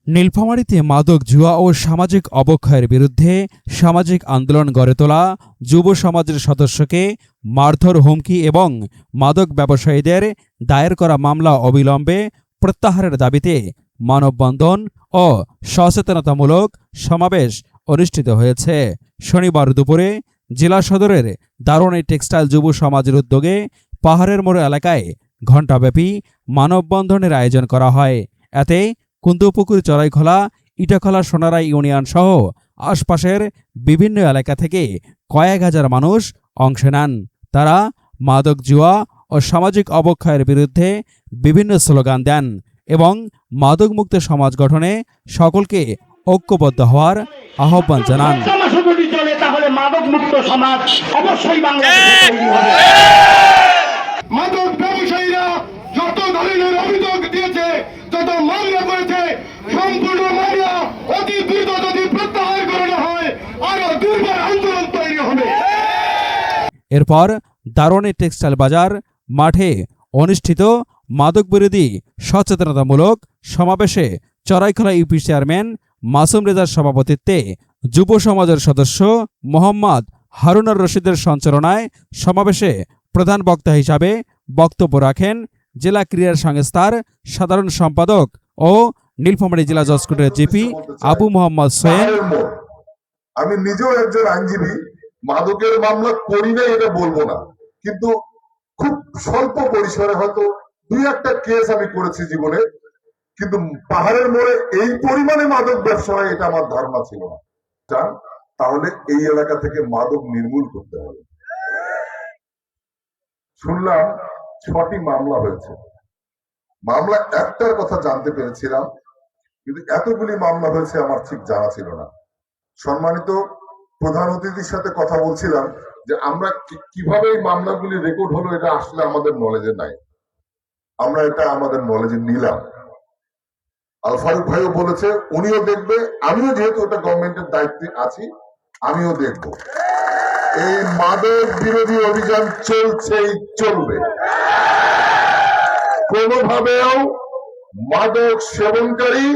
নীলফামারীতে মাদক জুয়া ও সামাজিক অবক্ষয়ের বিরুদ্ধে সামাজিক আন্দোলন গড়ে তোলা যুব সমাজের সদস্যকে মারধর, হুমকি এবং মাদক ব্যবসায়ীদের দায়ের করা মামলা অবিলম্বে প্রত্যাহারের দাবিতে মানববন্ধন ও সচেতনতামূলক সমাবেশ অনুষ্ঠিত হয়েছে। শনিবার দুপুরে জেলা সদরের দারোয়ানী টেক্সটাইল যুব সমাজের উদ্যোগে পাহাড়ের মোড় এলাকায় ঘণ্টাব্যাপী মানববন্ধনের আয়োজন করা হয়। এতে কুন্দপুকুর, চড়াইখোলা, ইটাখোলা, সোনারাই ইউনিয়ন সহ আশপাশের বিভিন্ন এলাকা থেকে কয়েক হাজার মানুষ অংশ নেন। তারা মাদক জুয়া ও সামাজিক অবক্ষয়ের বিরুদ্ধে বিভিন্ন স্লোগান দেন এবং মাদকমুক্ত সমাজ গঠনে সকলকে ঐক্যবদ্ধ হওয়ার আহ্বান জানান। মাদক ব্যবসায়ীরা যত ধরনের অভিযোগ দিয়েছে, যত মামলা করেছে, সম্পূর্ণ মামলা অতি দ্রুত যদি প্রত্যাহার করানো হয় আরো দুর্বার আন্দোলন তৈরি হবে। এরপর দারোয়ানী টেক্সটাইল বাজার মাঠে অনুষ্ঠিত মাদক বিরোধী সচেতনতামূলক সমাবেশে চড়াইখোলা ইউপি চেয়ারম্যান মাসুম রেজার সভাপতিত্বে যুব সমাজের সদস্য মোহাম্মদ হারুনার রশিদের সঞ্চালনায় সমাবেশে প্রধান বক্তা হিসাবে বক্তব্য রাখেন জেলা ক্রীড়া সংস্থার সাধারণ সম্পাদক ও নীলফামারী জেলা জজ কোর্টের জিপি আবু মোহাম্মদ সোহেল। আমি নিজেও একজন আইনজীবী, মাদকের মামলা করি না এটা বলবো না, কিন্তু খুব স্বল্প পরিসরে হয়তো দুই একটা কেস আমি করেছি জীবনে, কিন্তু পাহাড়ের মোড়ে এই পরিমাণে মাদক ব্যবসা হয় এটা আমার ধারণা ছিল না। তাহলে এই এলাকা থেকে মাদক নির্মূল করতে হবে। শুনলাম 6টি মামলা হয়েছে। মামলা একটার কথা জানতে পেরেছিলাম, কিন্তু এতগুলি মামলা হয়েছে আমার ঠিক জানা ছিল না। সম্মানিত প্রধান অতিথির সাথে কথা বলছিলাম যে আমরা কিভাবে এই মামলাগুলি রেকর্ড হলো এটা আসলে আমাদের নলেজে নাই, আমরা এটা আমাদের নলেজে নিলাম। আল ফারুক ভাইও বলেছে উনিও দেখবে, আমিও যেহেতু ওটা গভর্নমেন্টের দায়িত্বে আছি আমিও দেখব। এই মাদক বিরোধী অভিযান চলছেই চলবে। কোনোভাবেও মাদক সেবনকারী,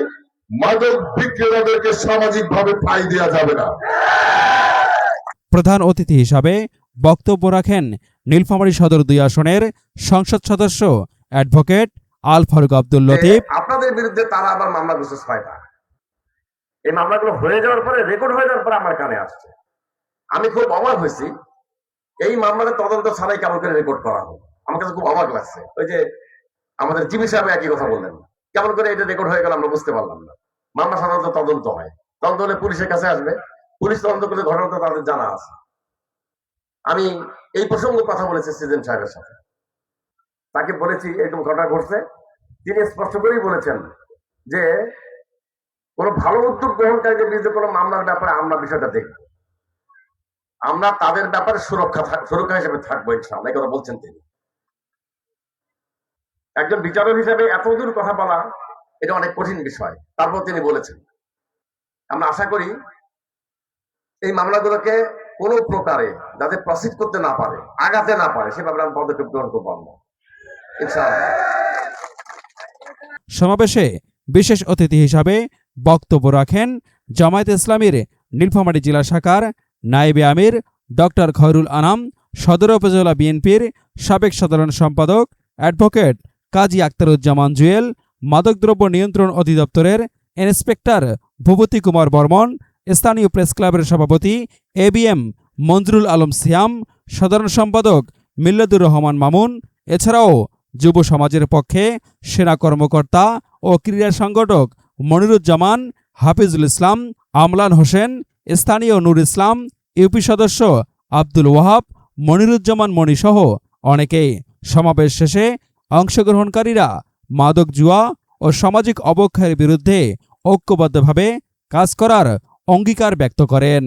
মাদক বিক্রেতাদেরকে সামাজিকভাবে ঠাঁই দেওয়া যাবে না। প্রধান অতিথি হিসাবে বক্তব্য রাখেন নীলফামারী সদর 2 আসনের সংসদ সদস্য অ্যাডভোকেট আল ফারুক আব্দুল লতিফ। আপনাদের বিরুদ্ধে তারা আবার মামলা বিশেষ হয় না, এই মামলাগুলো হয়ে যাওয়ার পরে, রেকর্ড হয়ে যাওয়ার পরে আমার কানে আসছে। আমি খুব অবাক হয়েছি, এই মামলাটা তদন্ত ছাড়াই কেমন করে রেকর্ড করা হবে। আমার কাছে খুব অবাক লাগছে। ওই যে আমাদের জিবি সাহেব একই কথা বললেন, কেমন করে এটা রেকর্ড হয়ে গেল আমরা বুঝতে পারলাম না। মামলা সাধারণত তদন্ত হয়, তদন্ত হলে পুলিশের কাছে আসবে, পুলিশ তদন্ত করলে ঘটনাটা তাদের জানা আছে। আমি এই প্রসঙ্গে কথা বলেছি সিজন সাহেবের সাথে, তাকে বলেছি এরকম ঘটনা ঘটছে। তিনি স্পষ্ট করেই বলেছেন যে কোন ভালো উদ্যোগ গ্রহণকারীদের বিরুদ্ধে কোনো মামলার ব্যাপারে আমরা বিষয়টা দেখব, আমরা তাদের ব্যাপারে সুরক্ষা হিসেবে থাকবো ইনশাআল্লাহ, এই কথা বলছেন তিনি। একজন বিচারক হিসেবে এতদূর কথা বলা এটা অনেক কঠিন বিষয়, তারপর তিনি বলেছেন আমরা আশা করি এই মামলাগুলোকে কোন প্রকারে যাতে প্রসিড করতে না পারে, আগাতে না পারে, সে ব্যাপারে আমরা পদক্ষেপ গ্রহণ করবো ইনশাআল্লাহ। সমাবেশে বিশেষ অতিথি হিসাবে বক্তব্য রাখেন জামায়াতে ইসলামীর নীলফামারী জেলা শাখার নায়েবে আমির ডক্টর খয়রুল আনাম, সদর উপজেলা বিএনপির সাবেক সাধারণ সম্পাদক অ্যাডভোকেট কাজী আখতারুজ্জামান জুয়েল, মাদকদ্রব্য নিয়ন্ত্রণ অধিদপ্তরের ইন্সপেক্টর ভূপতি কুমার বর্মন, স্থানীয় প্রেস ক্লাবের সভাপতি ABM মঞ্জুরুল আলম সিয়াম, সাধারণ সম্পাদক মিল্লাদুর রহমান মামুন, এছাড়াও যুব সমাজের পক্ষে সেনা কর্মকর্তা ও ক্রীড়া সংগঠক মনিরুজ্জামান, হাফিজুল ইসলাম, আমলান হোসেন, স্থানীয় নূর ইসলাম, ইউপি সদস্য আব্দুল ওয়াহাব, মনিরুজ্জামান মণি সহ অনেকেই। সমাবেশ শেষে অংশগ্রহণকারীরা মাদক জুয়া ও সামাজিক অবক্ষয়ের বিরুদ্ধে ঐক্যবদ্ধভাবে কাজ করার অঙ্গীকার ব্যক্ত করেন।